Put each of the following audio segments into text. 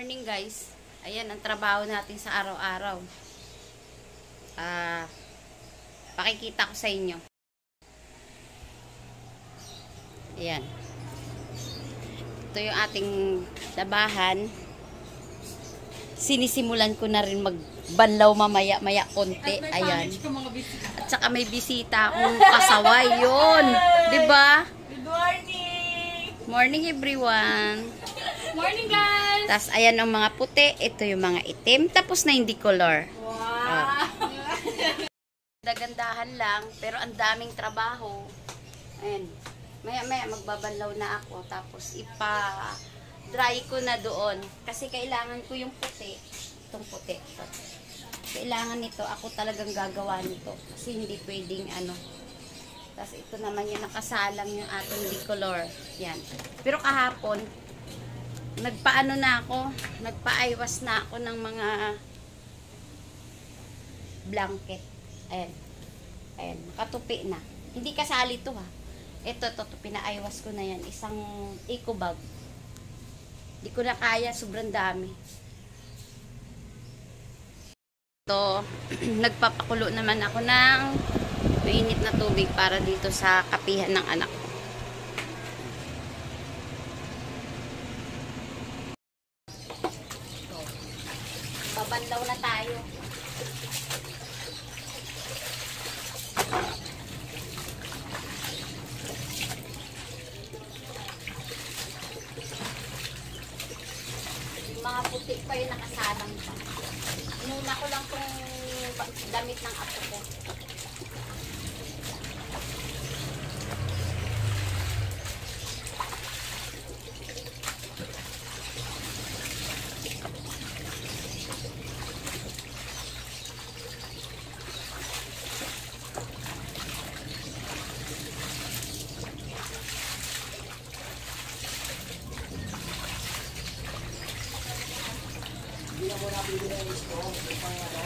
morning guys. Ayan ang trabaho natin sa araw-araw. Pakikita ko sa inyo. Ayan. Ito yung ating labahan. Sinisimulan ko na rin magbanlaw mamaya-maya konti. Ayan. At saka may bisita akong kasaway. Yun. Diba? Good morning! Morning everyone. Morning guys! Tapos ayan ang mga puti. Ito yung mga itim. Tapos na hindi color. Wow! Dagandahan lang. Pero ang daming trabaho. Ayan. Maya-maya magbabanlaw na ako. Tapos dry ko na doon. Kasi kailangan ko yung puti. Itong puti. Ito. Kailangan nito. Ako talagang gagawa nito. Kasi hindi pwedeng ano. Tapos ito naman yung nakasalang yung ating decolor. Yan. Pero kahapon, nagpaano na ako. Nagpa-aywas na ako ng mga blanket. Ayan. Ayan. Nakatupi na. Hindi kasali to ha. Ito, pinaaywas ko na yan. Isang eco bag. Di ko na kaya, sobrang dami. Ito, nagpapakulo naman ako ng mainit na tubig para dito sa kapihan ng anak ko. Babanlaw na tayo. Mga puti pa yung nakasalang pa. Inuna ko lang itong damit ng apo ko.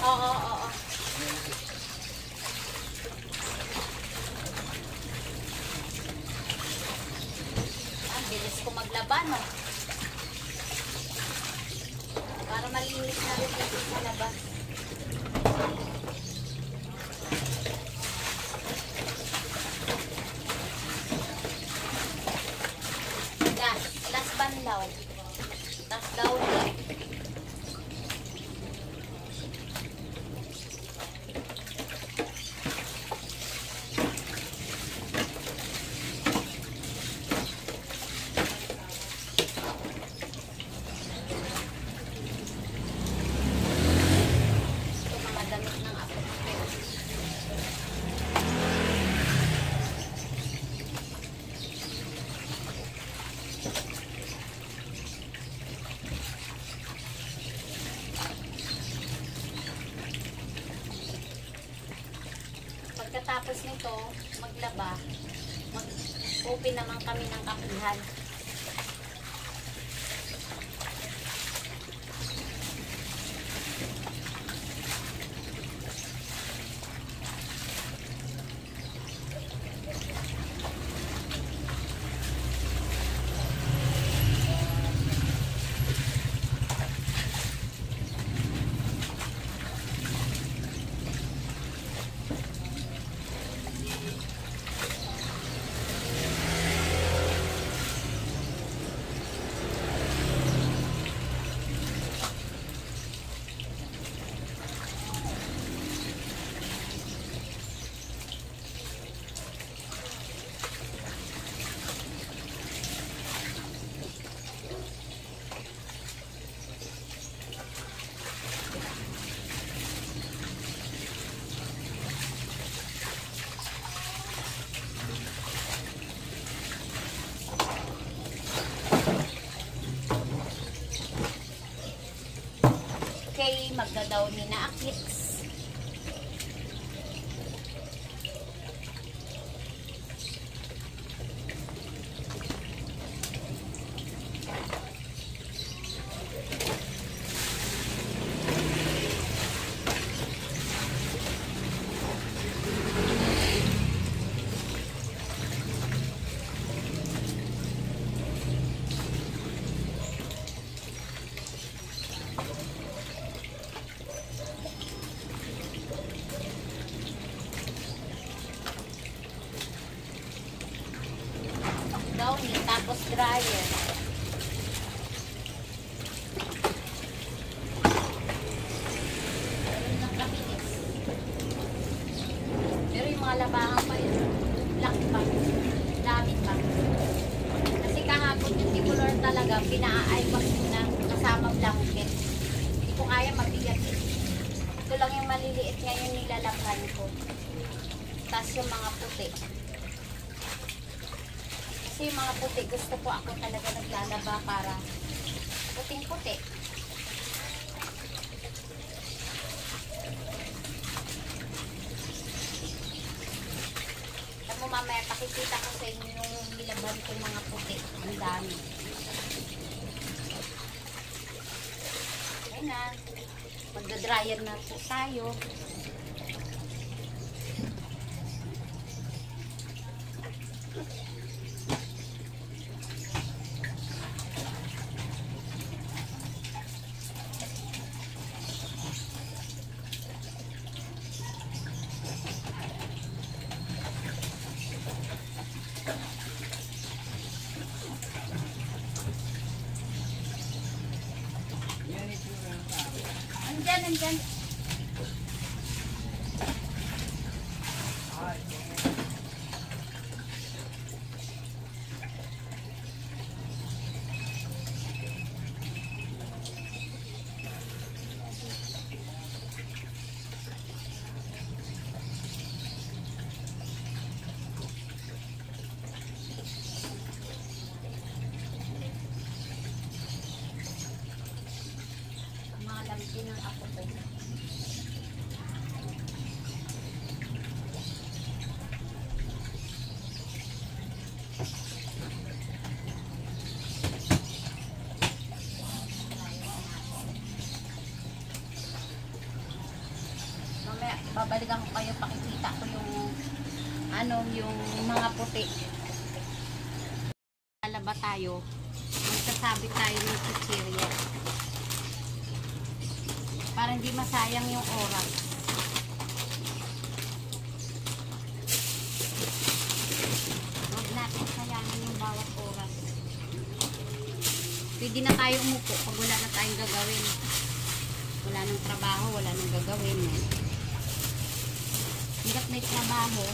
Oo. Ang bilis ko maglaba, no? Para malinis na rin dito sa labas. Last banlaw. Last down lang. Pagkatapos nito, maglaba, mag-open naman kami ng kapihan. Okay, magdadaw ni na akits. lalabahan pa yun. Laki pa. Dami pa. Kasi kahapon yung tikulor talaga, pinaa-eyewash ko na kasama blanket. Hindi ko kaya mabigat eh. Ito lang yung maliliit ngayon nilalakhan ko. Tapos yung mga puti. Kasi yung mga puti, gusto ko ako talaga naglalaba para puting-puti. Alam mo mamaya, pakikita ko sa inyo yung nilaban ko mga puti. Ang dami. Ayan na. Magda-dryer na po tayo. Andyan. Mga lampi ng ako ko. Mamaya, babalikan ko kayo, pakikita ko yung mga puti. Lalaba tayo. Magsasabit tayo ng chichirya. Para hindi masayang yung oras. Huwag natin sayangin yung bawat oras. Pwede na tayo umupo pag wala na tayong gagawin. Wala nang trabaho, wala nang gagawin. Hanggat may trabaho,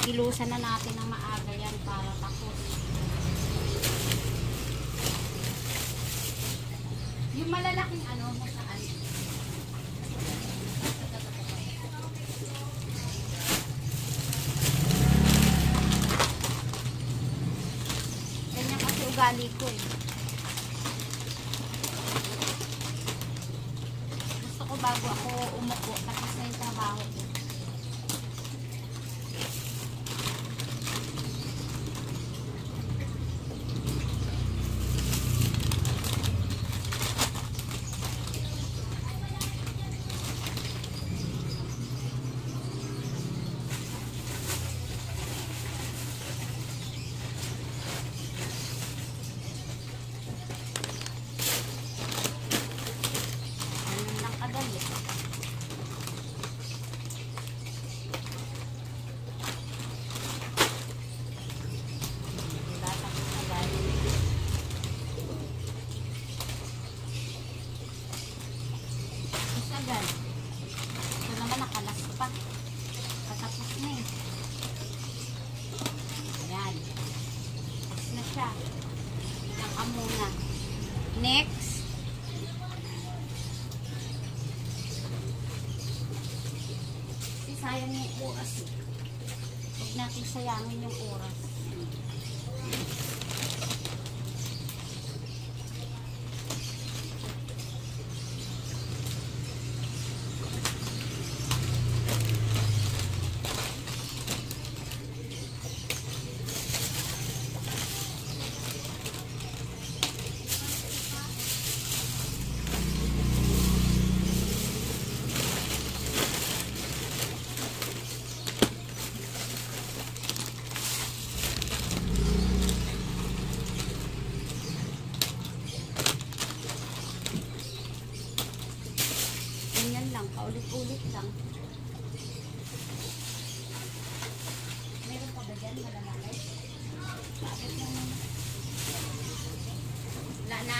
ilusan na natin ng maaga yan para tapos. Yung malalaking ano, saan? Ganyan kasi ugali ko eh. Gusto ko bago ako umupo, tapos na yung trabaho ko. Ito naman nakalas pa. Katapos na eh. Ayan. Tapos na siya. Naka muna. Next. Kasi sayang yung oras. Huwag natin sayangin yung oras. Paulit-ulit lang. Meron pa ba dyan? Malalagay? Bakit naman? Wala na?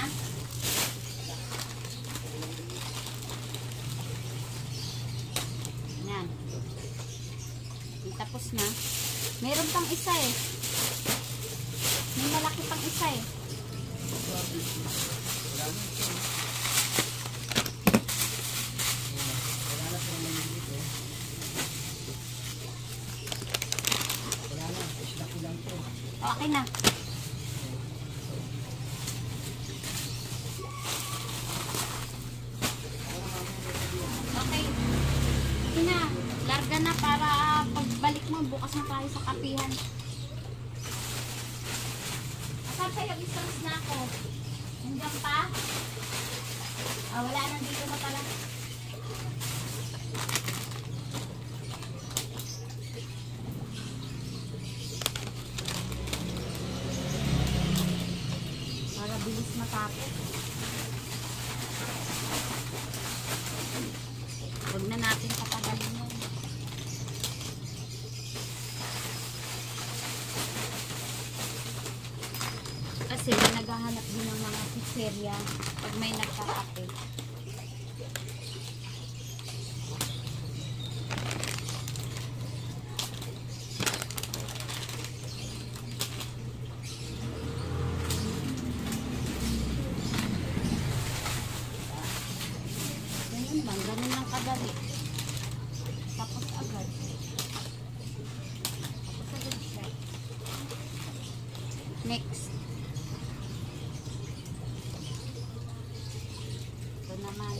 Yan. Tapos na. Meron pang isa eh. May malaki pang isa eh. Okay na. Okay. Okay na. Larga na para pagbalik mo, bukas na tayo sa kapihan. Asan kayo? Isang na ako. Nandiyan pa? Wala, nandito na pala. Para bilis matapos. Huwag na natin patagalin yun. Kasi naghahanap din ng mga pizzeria pag may nagkakape. Ganyan lang, ganun lang kadali. Tapos agad. Tapos agad siya. Next. Ito naman.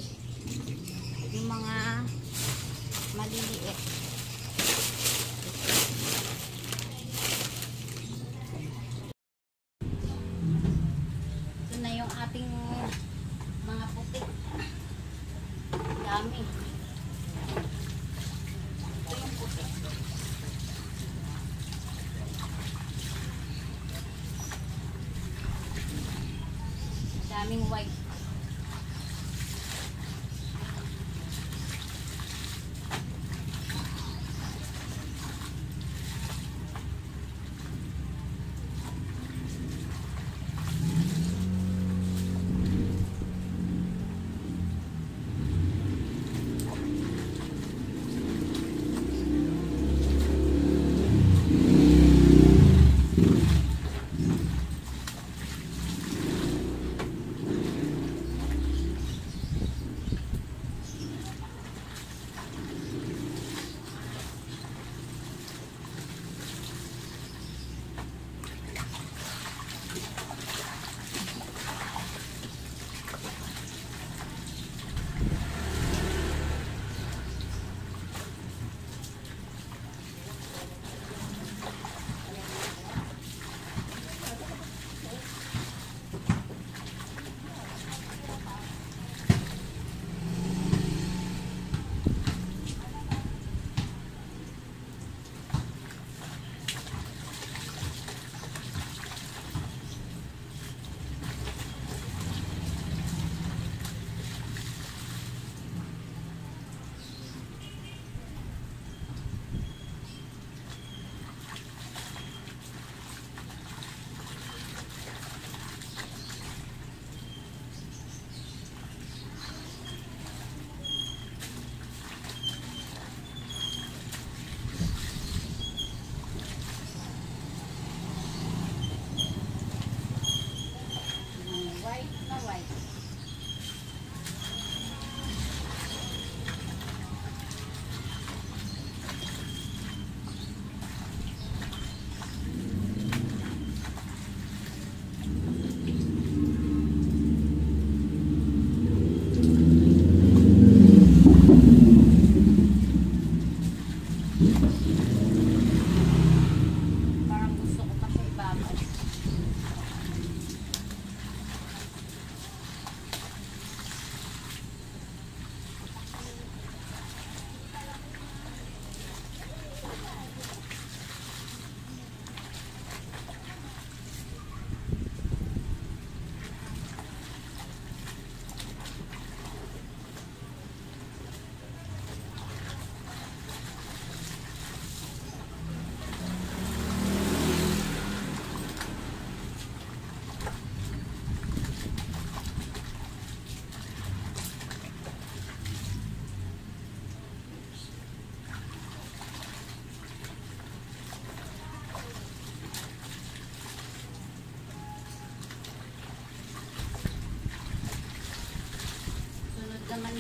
Yung mga maliliit. Ito na yung ating mga puti. Dami. Ito yung puti. Daming white.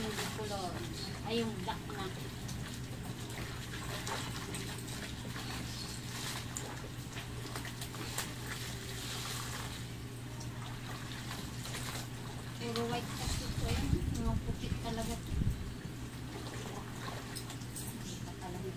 yung color. Ay, yung black na. Puro white kasi ito eh. Mga puti talaga. Hindi pa talaga.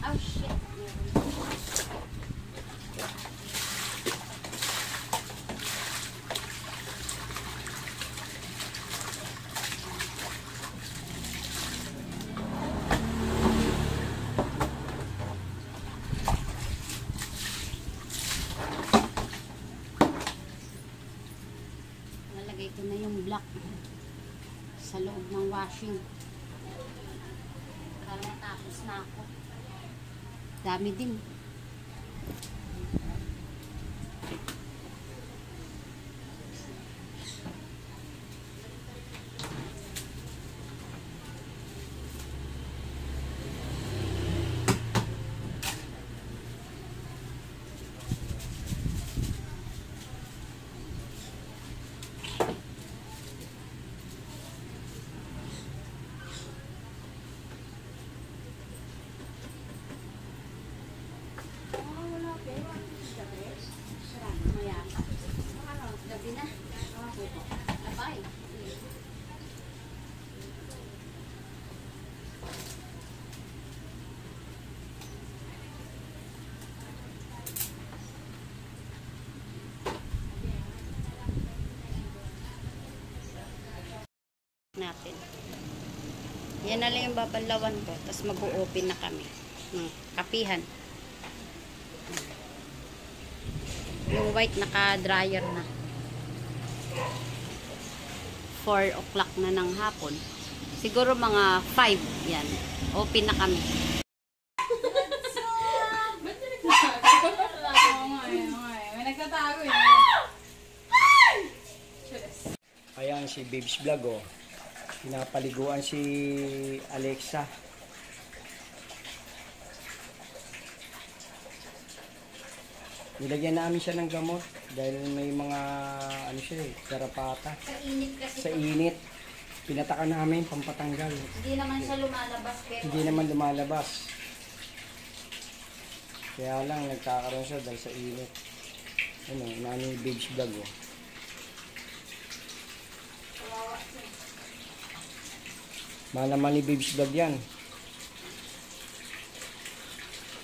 Oh shit. Nalagay ko na yung black sa loob ng washing. Para matapos na ako. Dami din. Gabi na. Abay. Natin. Yan na lang yung babalawan ko. Tapos mag-o-open na kami. Kapihan. Yung white naka-dryer na. 4 o'clock na ng hapon. Siguro mga 5 yan. Open na kami. May nagtatago eh. Ayan si Babes Vlog oh. Pinapaliguan si Alexa. Nilagyan namin siya ng gamot dahil may mga ano siya eh, garapata. Sa init kasi. Sa init. Pinataka namin pampatanggal. Hindi naman siya lumalabas. Pero Hindi naman lumalabas. Kaya lang nagkakaroon siya dahil sa init. Ano, inaano yung Babes Vlog oh. Mahal naman ni Babes Vlog yan.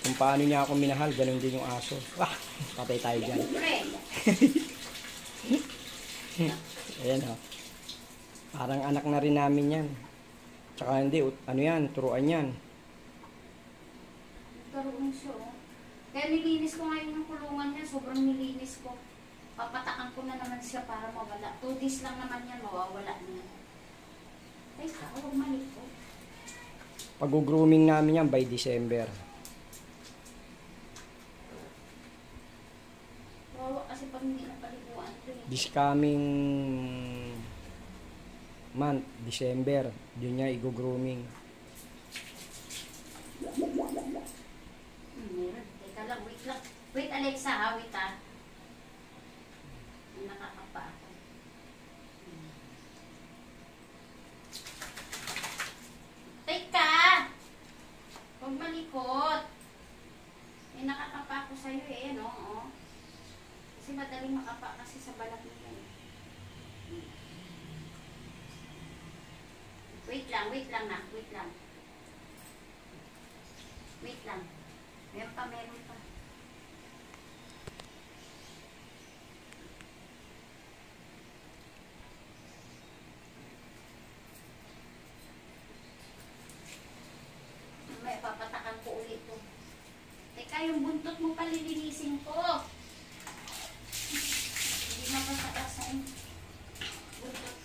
Kung paano niya ako minahal, ganun din yung aso. Wah, patay tayo dyan. Ayan o. Parang anak na rin namin yan. Tsaka hindi, ano yan, turuan yan. Karoon siya oh. Kaya nilinis ko ngayon yung kulungan niya. Sobrang nilinis ko. Papatakan ko na naman siya para mawala. 2 days lang naman yan, mawawala niya. Ay, huwag malik ko. Pag-grooming namin yan by December. Wawa kasi pag hindi napaliguan ito eh. This coming month, December. Yun niya i-grooming. Meron. Teka lang, wait lang. Wait, Alexa, ha? Wait, ha? Nakakapa ako. Teka! Huwag malikot. Nakakapa ako sa'yo eh, no? Oh. Kasi madaling makapa kasi sa balat nila eh. Wait lang na. Wait lang. Wait lang. Meron pa. May papatakan ko ulit to. Teka, yung buntot mo palilinisin ko. Hindi mapapatasan. Buntot.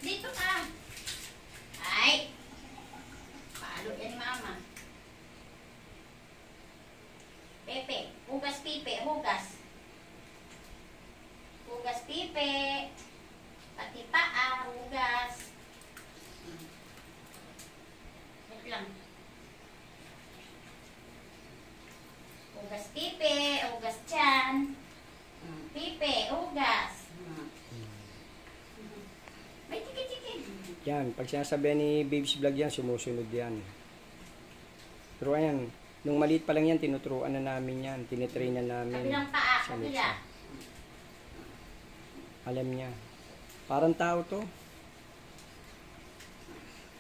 Dito ka. Ay! Palo yan ni mama. Pepe. Hugas pipe. Hugas. Hugas pipe. Pati paa. Hugas. Wait lang. Hugas pipe. Hugas tiyan. Pipe. Hugas. May tiki-tiki. Yan, pag sinasabihan ni Babes Vlog yan, sumusunod yan. Pero ayan, nung maliit pa lang yan, tinuturuan na namin yan. Tinitrain na namin. Kabilang paa. Sa Kabila. Alexa. Alam niya. Parang tao to.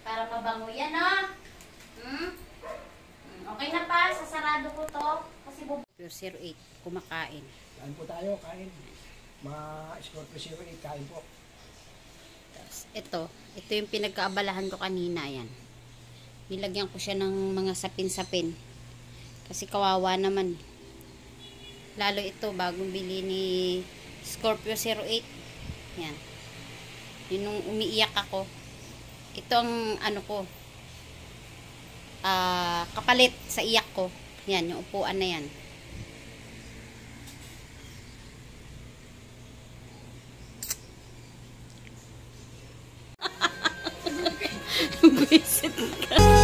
Para mabango yan, no? Okay na pa. Sasarado ko to. Kasi Pure 08. Kumakain. Kain po tayo, kain. Mga Scorpio 08, kain po. Ito yung pinagkaabalahan ko kanina, yan. Nilagyan ko siya ng mga sapin-sapin. Kasi kawawa naman. Lalo ito, bagong bili ni Scorpio 08. Yan. Yun nung umiiyak ako. Ito ang ano ko, kapalit sa iyak ko. Yan, yung upuan na yan. Buisit ka.